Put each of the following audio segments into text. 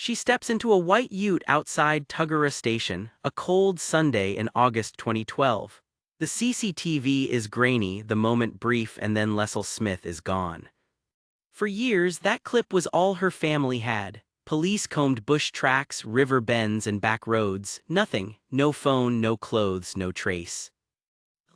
She steps into a white ute outside Tuggerah Station, a cold Sunday in August 2012. The CCTV is grainy, the moment brief, and then Leisl Smith is gone. For years, that clip was all her family had. Police combed bush tracks, river bends, and back roads. Nothing. No phone, no clothes, no trace.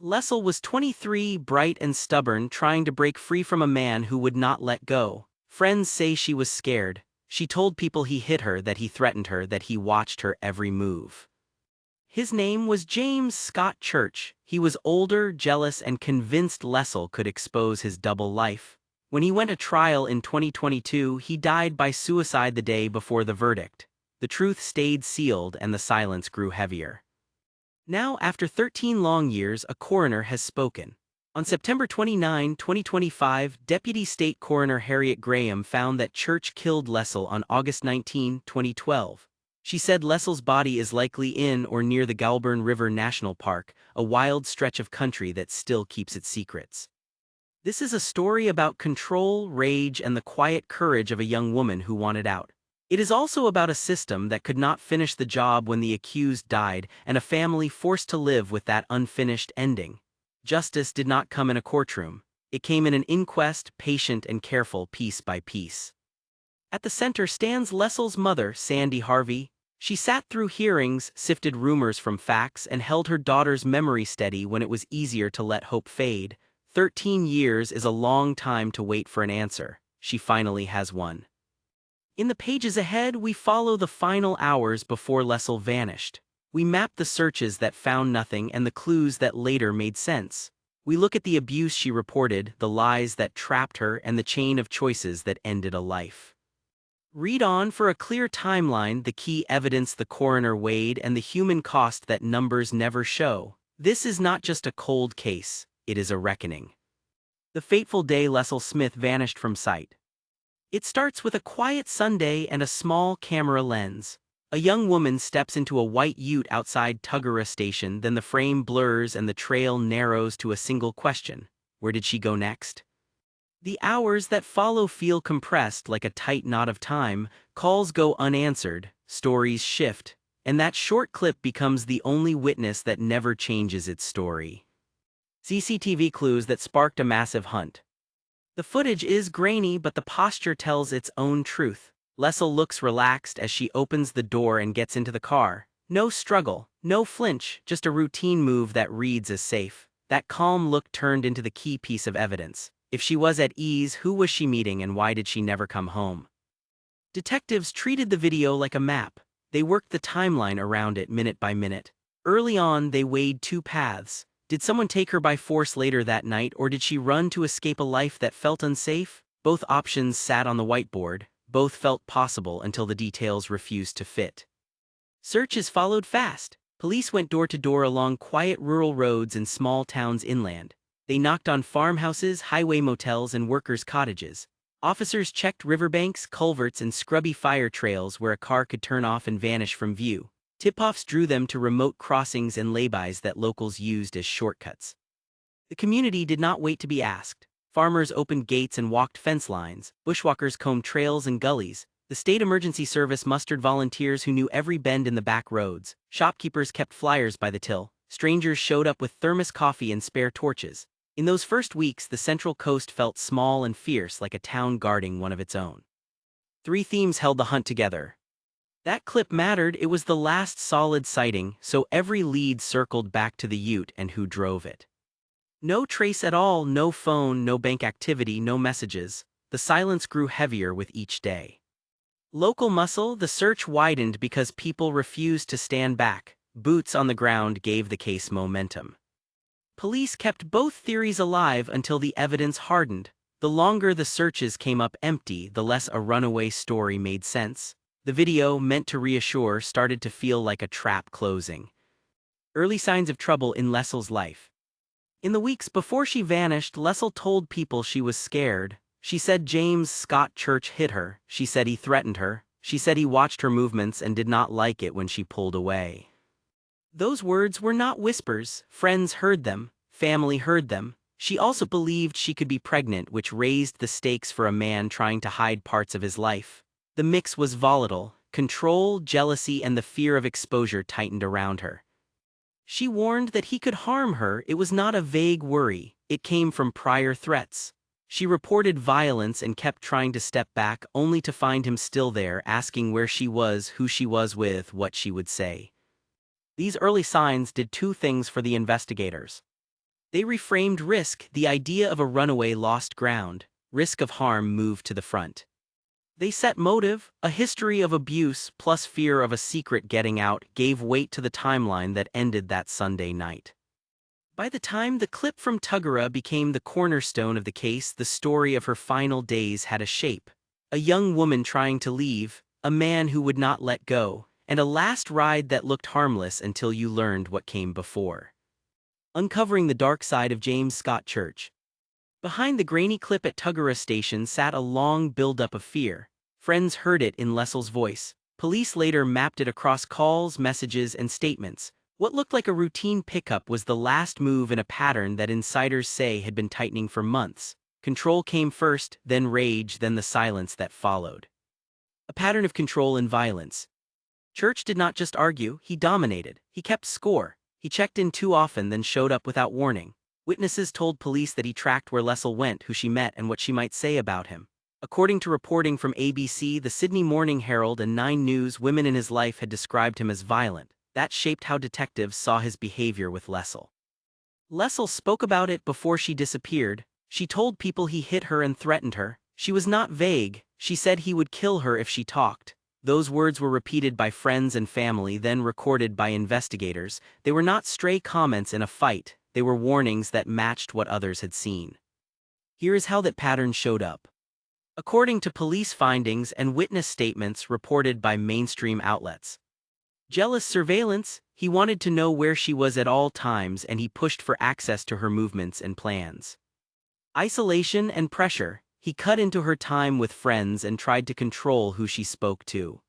Leisl was 23, bright and stubborn, trying to break free from a man who would not let go. Friends say she was scared. She told people he hit her, that he threatened her, that he watched her every move. His name was James Scott Church. He was older, jealous, and convinced Leisl could expose his double life. When he went to trial in 2022, he died by suicide the day before the verdict. The truth stayed sealed and the silence grew heavier. Now, after 13 long years, a coroner has spoken. On September 29, 2025, Deputy State Coroner Harriet Graham found that Church killed Leisl on August 19, 2012. She said Leisl's body is likely in or near the Goulburn River National Park, a wild stretch of country that still keeps its secrets. This is a story about control, rage, and the quiet courage of a young woman who wanted out. It is also about a system that could not finish the job when the accused died, and a family forced to live with that unfinished ending. Justice did not come in a courtroom. It came in an inquest, patient and careful, piece by piece. At the center stands Leisl's mother, Sandy Harvey. She sat through hearings, sifted rumors from facts, and held her daughter's memory steady when it was easier to let hope fade. 13 years is a long time to wait for an answer. She finally has one. In the pages ahead, we follow the final hours before Leisl vanished. We map the searches that found nothing and the clues that later made sense. We look at the abuse she reported, the lies that trapped her, and the chain of choices that ended a life. Read on for a clear timeline, the key evidence the coroner weighed, and the human cost that numbers never show. This is not just a cold case, it is a reckoning. The fateful day Leisl Smith vanished from sight. It starts with a quiet Sunday and a small camera lens. A young woman steps into a white ute outside Tuggerah Station, then the frame blurs and the trail narrows to a single question. Where did she go next? The hours that follow feel compressed like a tight knot of time. Calls go unanswered, stories shift, and that short clip becomes the only witness that never changes its story. CCTV clues that sparked a massive hunt. The footage is grainy, but the posture tells its own truth. Leisl looks relaxed as she opens the door and gets into the car. No struggle, no flinch, just a routine move that reads as safe. That calm look turned into the key piece of evidence. If she was at ease, who was she meeting and why did she never come home? Detectives treated the video like a map. They worked the timeline around it minute by minute. Early on, they weighed two paths. Did someone take her by force later that night, or did she run to escape a life that felt unsafe? Both options sat on the whiteboard. Both felt possible until the details refused to fit. Searches followed fast. Police went door to door along quiet rural roads and small towns inland. They knocked on farmhouses, highway motels, and workers' cottages. Officers checked riverbanks, culverts, and scrubby fire trails where a car could turn off and vanish from view. Tip-offs drew them to remote crossings and laybys that locals used as shortcuts. The community did not wait to be asked. Farmers opened gates and walked fence lines. Bushwalkers combed trails and gullies. The state emergency service mustered volunteers who knew every bend in the back roads. Shopkeepers kept flyers by the till. Strangers showed up with thermos coffee and spare torches. In those first weeks, the Central Coast felt small and fierce, like a town guarding one of its own. Three themes held the hunt together. That clip mattered. It was the last solid sighting, so every lead circled back to the ute and who drove it. No trace at all, no phone, no bank activity, no messages. The silence grew heavier with each day. Local muscle, the search widened because people refused to stand back. Boots on the ground gave the case momentum. Police kept both theories alive until the evidence hardened. The longer the searches came up empty, the less a runaway story made sense. The video, meant to reassure, started to feel like a trap closing. Early signs of trouble in Leisl's life. In the weeks before she vanished, Leisl told people she was scared. She said James Scott Church hit her. She said he threatened her. She said he watched her movements and did not like it when she pulled away. Those words were not whispers. Friends heard them. Family heard them. She also believed she could be pregnant, which raised the stakes for a man trying to hide parts of his life. The mix was volatile. control, jealousy, and the fear of exposure tightened around her. She warned that he could harm her. It was not a vague worry, it came from prior threats. She reported violence and kept trying to step back, only to find him still there, asking where she was, who she was with, what she would say. These early signs did two things for the investigators. They reframed risk. The idea of a runaway lost ground. Risk of harm moved to the front. They set motive. A history of abuse plus fear of a secret getting out gave weight to the timeline that ended that Sunday night. By the time the clip from Tuggerah became the cornerstone of the case, the story of her final days had a shape. A young woman trying to leave, a man who would not let go, and a last ride that looked harmless until you learned what came before. Uncovering the dark side of James Scott Church. Behind the grainy clip at Tuggerah Station sat a long buildup of fear. Friends heard it in Leisl's voice. Police later mapped it across calls, messages, and statements. What looked like a routine pickup was the last move in a pattern that insiders say had been tightening for months. Control came first, then rage, then the silence that followed. A pattern of control and violence. Church did not just argue, he dominated. He kept score. He checked in too often, then showed up without warning. Witnesses told police that he tracked where Leisl went, who she met, and what she might say about him. According to reporting from ABC, the Sydney Morning Herald, and 9 News, women in his life had described him as violent. That shaped how detectives saw his behavior with Leisl. Leisl spoke about it before she disappeared. She told people he hit her and threatened her. She was not vague. She said he would kill her if she talked. Those words were repeated by friends and family, then recorded by investigators. They were not stray comments in a fight. They were warnings that matched what others had seen. Here is how that pattern showed up. According to police findings and witness statements reported by mainstream outlets. Jealous surveillance. He wanted to know where she was at all times, and he pushed for access to her movements and plans. Isolation and pressure. He cut into her time with friends and tried to control who she spoke to.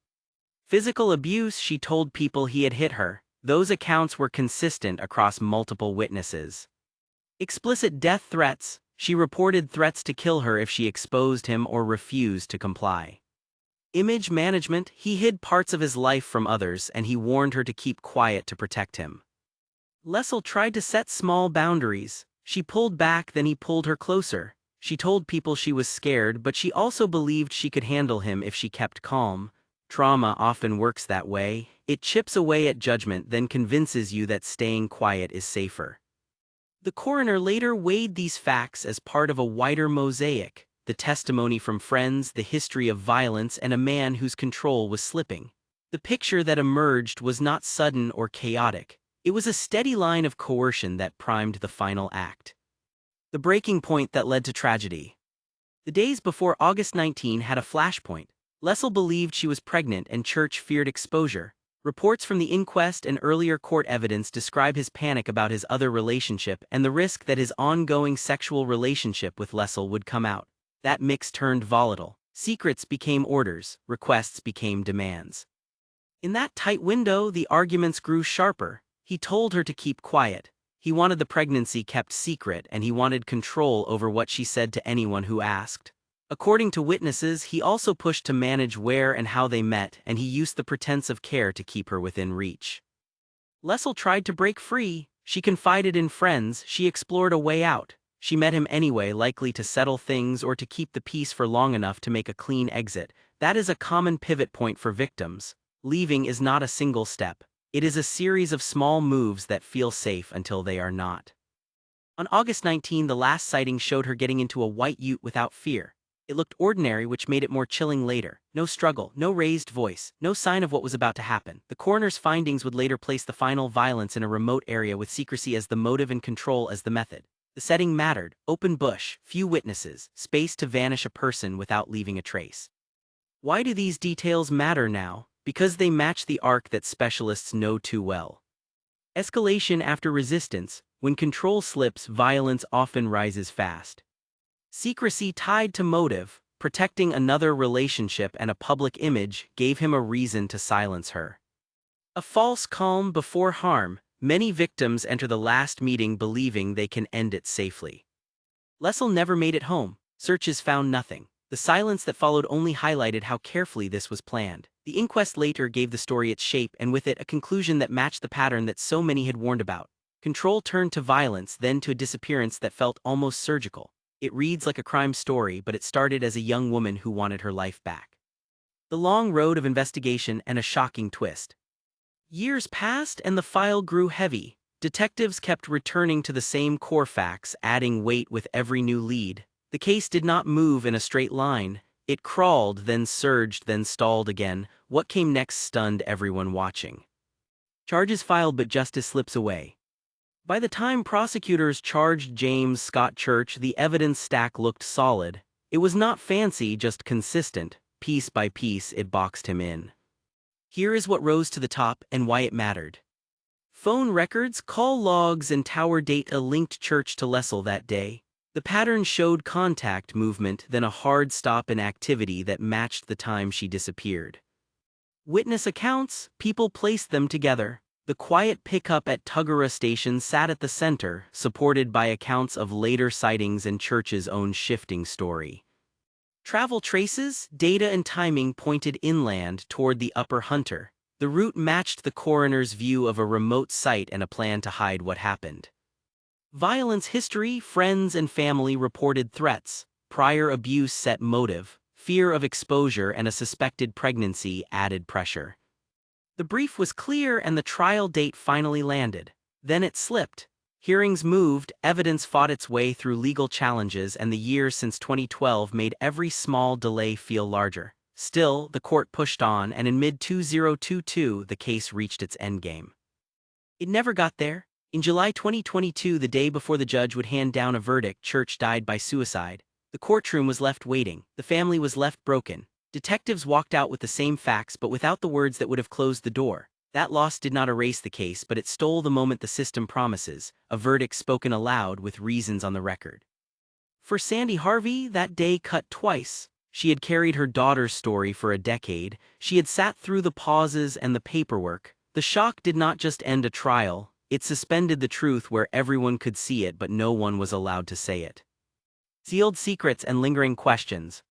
Physical abuse. She told people he had hit her. Those accounts were consistent across multiple witnesses. Explicit death threats. She reported threats to kill her if she exposed him or refused to comply. Image management. He hid parts of his life from others, and he warned her to keep quiet to protect him. Leisl tried to set small boundaries. She pulled back, then he pulled her closer. She told people she was scared, but she also believed she could handle him if she kept calm. Trauma often works that way. It chips away at judgment, then convinces you that staying quiet is safer. The coroner later weighed these facts as part of a wider mosaic: the testimony from friends, the history of violence, and a man whose control was slipping. The picture that emerged was not sudden or chaotic. It was a steady line of coercion that primed the final act. The breaking point that led to tragedy. The days before August 19 had a flashpoint. Leisl believed she was pregnant, and Church feared exposure. Reports from the inquest and earlier court evidence describe his panic about his other relationship and the risk that his ongoing sexual relationship with Leisl would come out. That mix turned volatile. Secrets became orders, requests became demands. In that tight window, the arguments grew sharper. He told her to keep quiet. He wanted the pregnancy kept secret, and he wanted control over what she said to anyone who asked. According to witnesses, he also pushed to manage where and how they met, and he used the pretense of care to keep her within reach. Leisl tried to break free. She confided in friends. She explored a way out. She met him anyway, likely to settle things or to keep the peace for long enough to make a clean exit. That is a common pivot point for victims. Leaving is not a single step. It is a series of small moves that feel safe until they are not. On August 19, the last sighting showed her getting into a white ute without fear. It looked ordinary, which made it more chilling later. No struggle, no raised voice, no sign of what was about to happen. The coroner's findings would later place the final violence in a remote area with secrecy as the motive and control as the method. The setting mattered: open bush, few witnesses, space to vanish a person without leaving a trace. Why do these details matter now? Because they match the arc that specialists know too well. Escalation after resistance. When control slips, violence often rises fast. Secrecy tied to motive, protecting another relationship and a public image, gave him a reason to silence her. A false calm before harm. Many victims enter the last meeting believing they can end it safely. Leisl never made it home. Searches found nothing. The silence that followed only highlighted how carefully this was planned. The inquest later gave the story its shape and with it a conclusion that matched the pattern that so many had warned about. Control turned to violence, then to a disappearance that felt almost surgical. It reads like a crime story, but it started as a young woman who wanted her life back. The long road of investigation and a shocking twist. Years passed and the file grew heavy. Detectives kept returning to the same core facts, adding weight with every new lead. The case did not move in a straight line. It crawled, then surged, then stalled again. What came next stunned everyone watching. Charges filed, but justice slips away. By the time prosecutors charged James Scott Church, the evidence stack looked solid. It was not fancy, just consistent. Piece by piece, it boxed him in. Here is what rose to the top and why it mattered. Phone records, call logs, and tower data linked Church to Leisl that day. The pattern showed contact, movement, then a hard stop in activity that matched the time she disappeared. Witness accounts, people placed them together. The quiet pickup at Tuggerah Station sat at the center, supported by accounts of later sightings and Church's own shifting story. Travel traces, data and timing pointed inland toward the Upper Hunter. The route matched the coroner's view of a remote site and a plan to hide what happened. Violence history, friends and family reported threats. Prior abuse set motive. Fear of exposure and a suspected pregnancy added pressure. The brief was clear and the trial date finally landed. Then it slipped. Hearings moved, evidence fought its way through legal challenges, and the years since 2012 made every small delay feel larger. Still, the court pushed on, and in mid-2022 the case reached its endgame. It never got there. In July 2022, the day before the judge would hand down a verdict, Church died by suicide. The courtroom was left waiting. The family was left broken. Detectives walked out with the same facts but without the words that would have closed the door. That loss did not erase the case, but it stole the moment the system promises, a verdict spoken aloud with reasons on the record. For Sandy Harvey, that day cut twice. She had carried her daughter's story for a decade. She had sat through the pauses and the paperwork. The shock did not just end a trial, it suspended the truth where everyone could see it but no one was allowed to say it. Sealed secrets and lingering questions.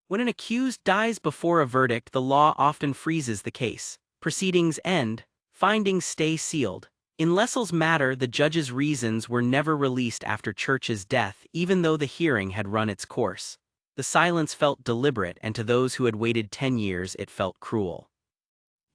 When an accused dies before a verdict, the law often freezes the case. Proceedings end, findings stay sealed. In Leisl's matter, the judge's reasons were never released after Church's death, even though the hearing had run its course. The silence felt deliberate, and to those who had waited 10 years, it felt cruel.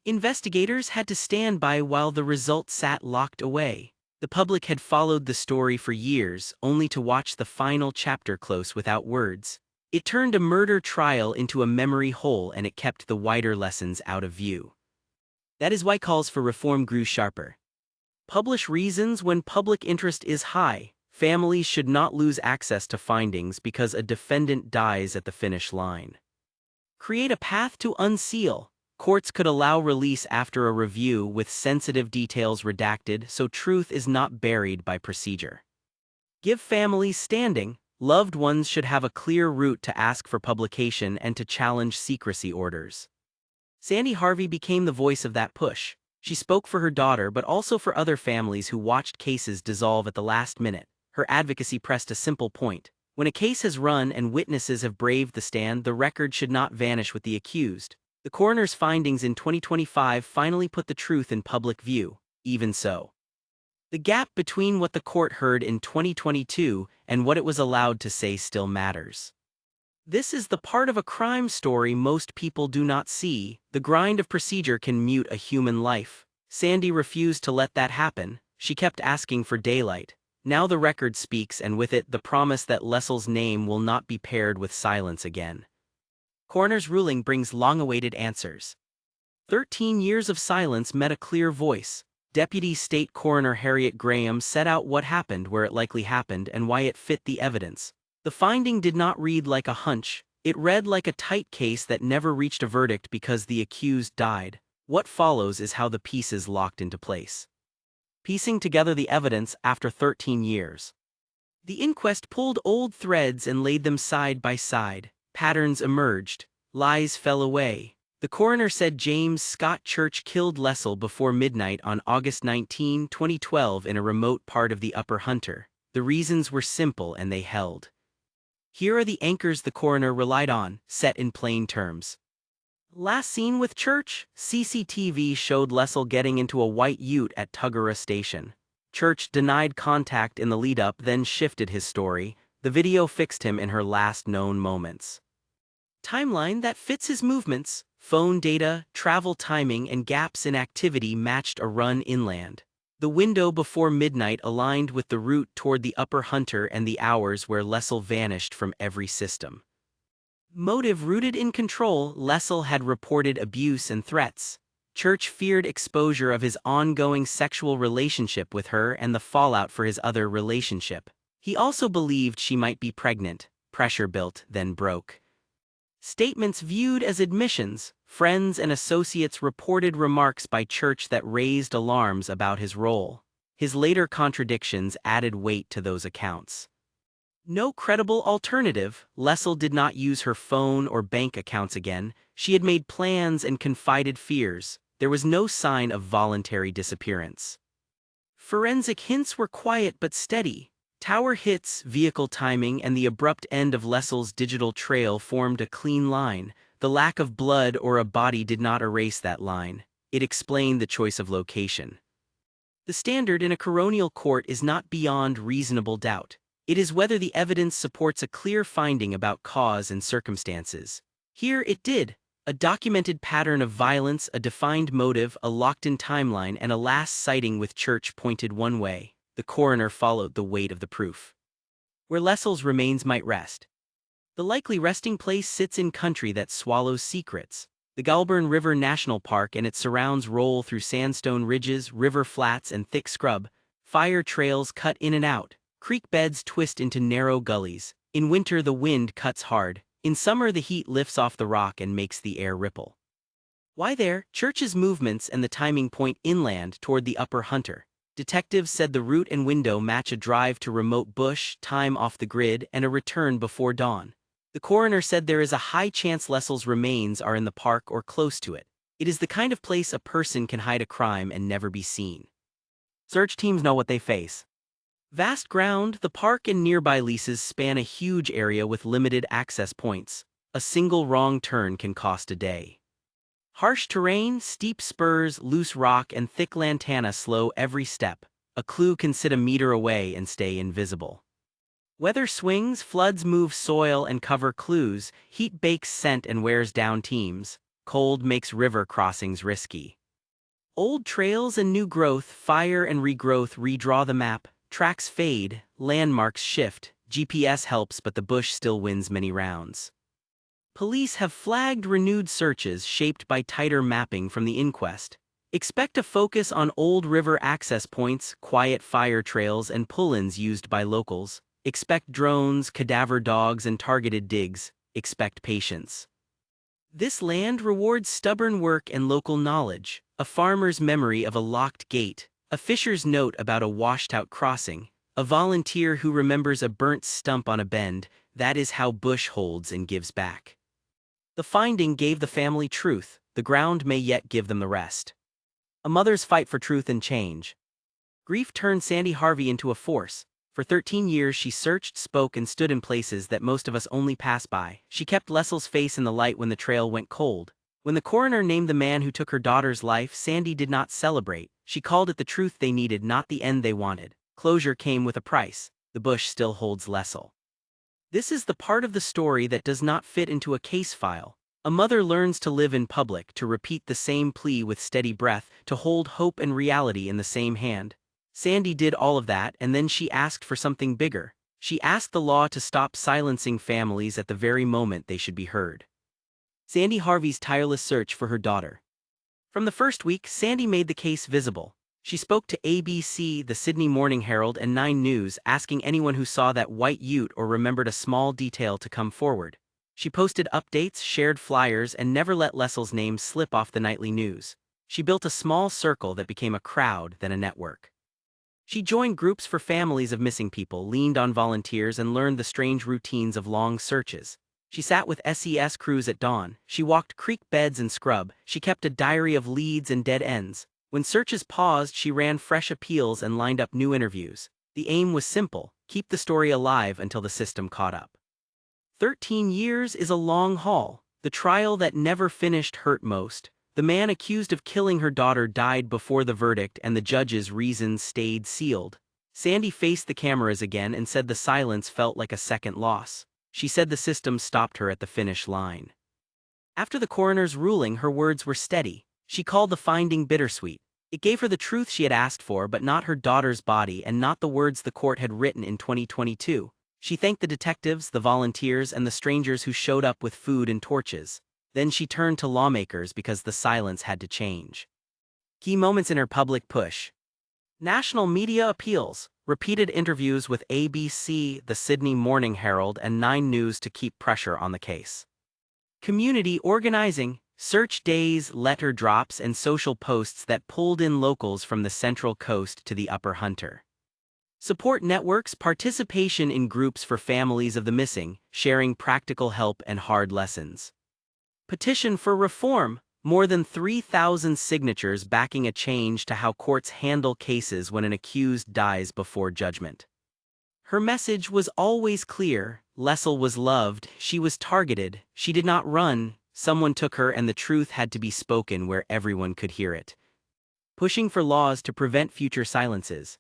Investigators had to stand by while the result sat locked away. The public had followed the story for years, only to watch the final chapter close without words. It turned a murder trial into a memory hole, and it kept the wider lessons out of view. That is why calls for reform grew sharper. Publish reasons when public interest is high. Families should not lose access to findings because a defendant dies at the finish line. Create a path to unseal. Courts could allow release after a review with sensitive details redacted so truth is not buried by procedure. Give families standing. Loved ones should have a clear route to ask for publication and to challenge secrecy orders. Sandy Harvey became the voice of that push. She spoke for her daughter but also for other families who watched cases dissolve at the last minute. Her advocacy pressed a simple point. When a case has run and witnesses have braved the stand, the record should not vanish with the accused. The coroner's findings in 2025 finally put the truth in public view. Even so, the gap between what the court heard in 2022 and what it was allowed to say still matters. This is the part of a crime story most people do not see. The grind of procedure can mute a human life. Sandy refused to let that happen. She kept asking for daylight. Now the record speaks, and with it the promise that Leisl's name will not be paired with silence again. Coroner's ruling brings long-awaited answers. 13 years of silence met a clear voice. Deputy State Coroner Harriet Graham set out what happened, where it likely happened, and why it fit the evidence. The finding did not read like a hunch. It read like a tight case that never reached a verdict because the accused died. What follows is how the pieces locked into place. Piecing together the evidence after 13 years. The inquest pulled old threads and laid them side by side. Patterns emerged. Lies fell away. The coroner said James Scott Church killed Leisl before midnight on August 19, 2012 in a remote part of the Upper Hunter. The reasons were simple and they held. Here are the anchors the coroner relied on, set in plain terms. Last seen with Church, CCTV showed Leisl getting into a white ute at Tuggerah Station. Church denied contact in the lead-up, then shifted his story. The video fixed him in her last known moments. Timeline that fits his movements, phone data, travel timing, and gaps in activity matched a run inland. The window before midnight aligned with the route toward the Upper Hunter and the hours where Leisl vanished from every system. Motive rooted in control, Leisl had reported abuse and threats. Church feared exposure of his ongoing sexual relationship with her and the fallout for his other relationship. He also believed she might be pregnant. Pressure built, then broke. Statements viewed as admissions, friends and associates reported remarks by Church that raised alarms about his role. His later contradictions added weight to those accounts. No credible alternative, Leisl did not use her phone or bank accounts again. She had made plans and confided fears. There was no sign of voluntary disappearance. Forensic hints were quiet but steady. Tower hits, vehicle timing, and the abrupt end of Leisl's digital trail formed a clean line. The lack of blood or a body did not erase that line. It explained the choice of location. The standard in a coronial court is not beyond reasonable doubt. It is whether the evidence supports a clear finding about cause and circumstances. Here it did. A documented pattern of violence, a defined motive, a locked-in timeline, and a last sighting with Church pointed one way. The coroner followed the weight of the proof. Where Leisl's remains might rest. The likely resting place sits in country that swallows secrets. The Goulburn River National Park and its surrounds roll through sandstone ridges, river flats, and thick scrub. Fire trails cut in and out. Creek beds twist into narrow gullies. In winter the wind cuts hard. In summer the heat lifts off the rock and makes the air ripple. Why there? Church's movements and the timing point inland toward the Upper Hunter. Detectives said the route and window match a drive to remote bush, time off the grid, and a return before dawn. The coroner said there is a high chance Leisl's remains are in the park or close to it. It is the kind of place a person can hide a crime and never be seen. Search teams know what they face. Vast ground, the park and nearby leases span a huge area with limited access points. A single wrong turn can cost a day. Harsh terrain, steep spurs, loose rock, and thick lantana slow every step. A clue can sit a meter away and stay invisible. Weather swings, floods move soil and cover clues, heat bakes scent and wears down teams, cold makes river crossings risky. Old trails and new growth, fire and regrowth redraw the map, tracks fade, landmarks shift, GPS helps but the bush still wins many rounds. Police have flagged renewed searches shaped by tighter mapping from the inquest. Expect a focus on old river access points, quiet fire trails, and pull-ins used by locals. Expect drones, cadaver dogs, and targeted digs. Expect patience. This land rewards stubborn work and local knowledge. A farmer's memory of a locked gate, a fisher's note about a washed-out crossing, a volunteer who remembers a burnt stump on a bend. That is how bush holds and gives back. The finding gave the family truth. The ground may yet give them the rest. A mother's fight for truth and change. Grief turned Sandy Harvey into a force. For 13 years she searched, spoke, and stood in places that most of us only pass by. She kept Leisl's face in the light when the trail went cold. When the coroner named the man who took her daughter's life, Sandy did not celebrate. She called it the truth they needed, not the end they wanted. Closure came with a price. The bush still holds Leisl. This is the part of the story that does not fit into a case file. A mother learns to live in public, to repeat the same plea with steady breath, to hold hope and reality in the same hand. Sandy did all of that, and then she asked for something bigger. She asked the law to stop silencing families at the very moment they should be heard. Sandy Harvey's tireless search for her daughter. From the first week, Sandy made the case visible. She spoke to ABC, the Sydney Morning Herald, and 9 News, asking anyone who saw that white ute or remembered a small detail to come forward. She posted updates, shared flyers, and never let Leisl's name slip off the nightly news. She built a small circle that became a crowd, then a network. She joined groups for families of missing people, leaned on volunteers, and learned the strange routines of long searches. She sat with SES crews at dawn. She walked creek beds and scrub. She kept a diary of leads and dead ends. When searches paused, she ran fresh appeals and lined up new interviews. The aim was simple: keep the story alive until the system caught up. 13 years is a long haul. The trial that never finished hurt most. The man accused of killing her daughter died before the verdict and the judge's reasons stayed sealed. Sandy faced the cameras again and said the silence felt like a second loss. She said the system stopped her at the finish line. After the coroner's ruling, her words were steady. She called the finding bittersweet. It gave her the truth she had asked for, but not her daughter's body and not the words the court had written in 2022. She thanked the detectives, the volunteers, and the strangers who showed up with food and torches. Then she turned to lawmakers because the silence had to change. Key moments in her public push. National media appeals, repeated interviews with ABC, the Sydney Morning Herald, and 9 News to keep pressure on the case. Community organizing, search days, letter drops, and social posts that pulled in locals from the Central Coast to the Upper Hunter. Support networks, participation in groups for families of the missing, sharing practical help and hard lessons. Petition for reform, more than 3,000 signatures backing a change to how courts handle cases when an accused dies before judgment. Her message was always clear. Leisl was loved, she was targeted, she did not run, someone took her and the truth had to be spoken where everyone could hear it. Pushing for laws to prevent future silences.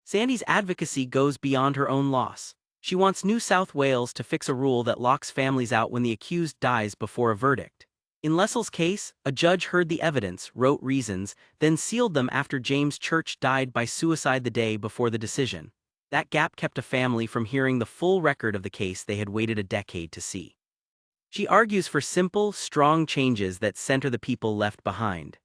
Sandy's advocacy goes beyond her own loss. She wants New South Wales to fix a rule that locks families out when the accused dies before a verdict. In Leisl's case, a judge heard the evidence, wrote reasons, then sealed them after James Church died by suicide the day before the decision. That gap kept a family from hearing the full record of the case they had waited a decade to see. She argues for simple, strong changes that center the people left behind.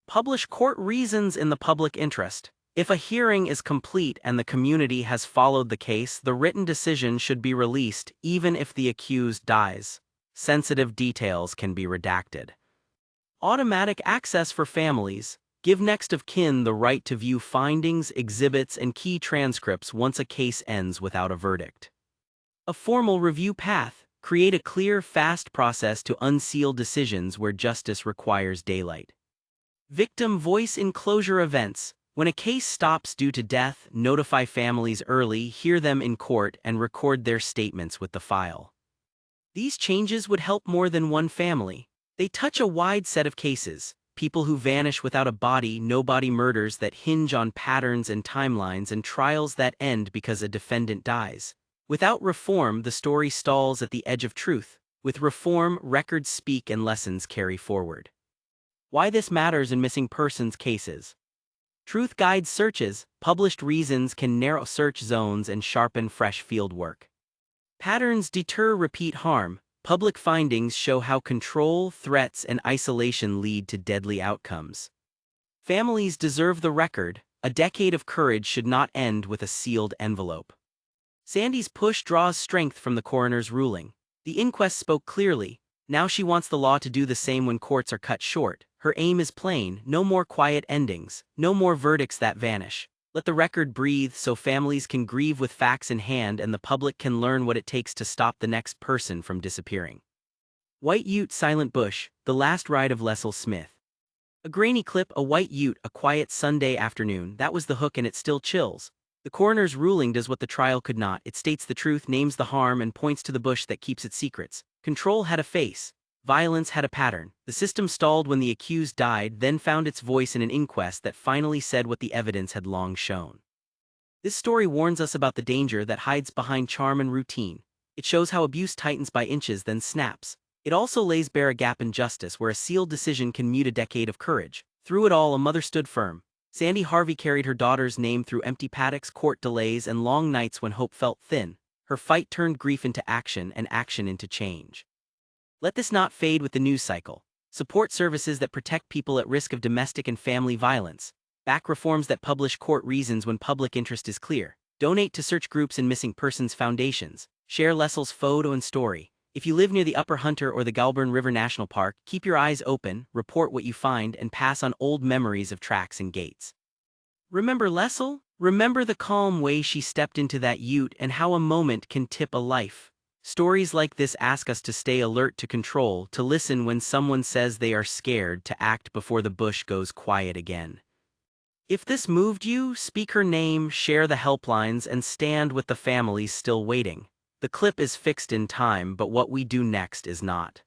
Publish court reasons in the public interest. If a hearing is complete and the community has followed the case, the written decision should be released even if the accused dies. Sensitive details can be redacted. Automatic access for families. Give next of kin the right to view findings, exhibits, and key transcripts once a case ends without a verdict. A formal review path. Create a clear, fast process to unseal decisions where justice requires daylight. Victim voice in closure events. When a case stops due to death, notify families early, hear them in court, and record their statements with the file. These changes would help more than one family. They touch a wide set of cases. People who vanish without a body, no-body murders that hinge on patterns and timelines, and trials that end because a defendant dies. Without reform, the story stalls at the edge of truth. With reform, records speak and lessons carry forward. Why this matters in missing persons cases. Truth guides searches, published reasons can narrow search zones and sharpen fresh field work. Patterns deter repeat harm. Public findings show how control, threats, and isolation lead to deadly outcomes. Families deserve the record. A decade of courage should not end with a sealed envelope. Sandy's push draws strength from the coroner's ruling. The inquest spoke clearly. Now she wants the law to do the same when courts are cut short. Her aim is plain: no more quiet endings, no more verdicts that vanish. Let the record breathe so families can grieve with facts in hand and the public can learn what it takes to stop the next person from disappearing. White Ute Silent Bush, The Last Ride of Leisl Smith. A grainy clip, a white ute, a quiet Sunday afternoon, that was the hook and it still chills. The coroner's ruling does what the trial could not. It states the truth, names the harm, and points to the bush that keeps its secrets. Control had a face. Violence had a pattern. The system stalled when the accused died, then found its voice in an inquest that finally said what the evidence had long shown. This story warns us about the danger that hides behind charm and routine. It shows how abuse tightens by inches then snaps. It also lays bare a gap in justice where a sealed decision can mute a decade of courage. Through it all, a mother stood firm. Sandy Harvey carried her daughter's name through empty paddocks, court delays, and long nights when hope felt thin. Her fight turned grief into action and action into change. Let this not fade with the news cycle. Support services that protect people at risk of domestic and family violence. Back reforms that publish court reasons when public interest is clear. Donate to search groups and missing persons foundations. Share Leisl's photo and story. If you live near the Upper Hunter or the Goulburn River National Park, keep your eyes open, report what you find, and pass on old memories of tracks and gates. Remember Leisl? Remember the calm way she stepped into that ute and how a moment can tip a life. Stories like this ask us to stay alert, to control, to listen when someone says they are scared, to act before the bush goes quiet again. If this moved you, speak her name, share the helplines, and stand with the families still waiting. The clip is fixed in time, but what we do next is not.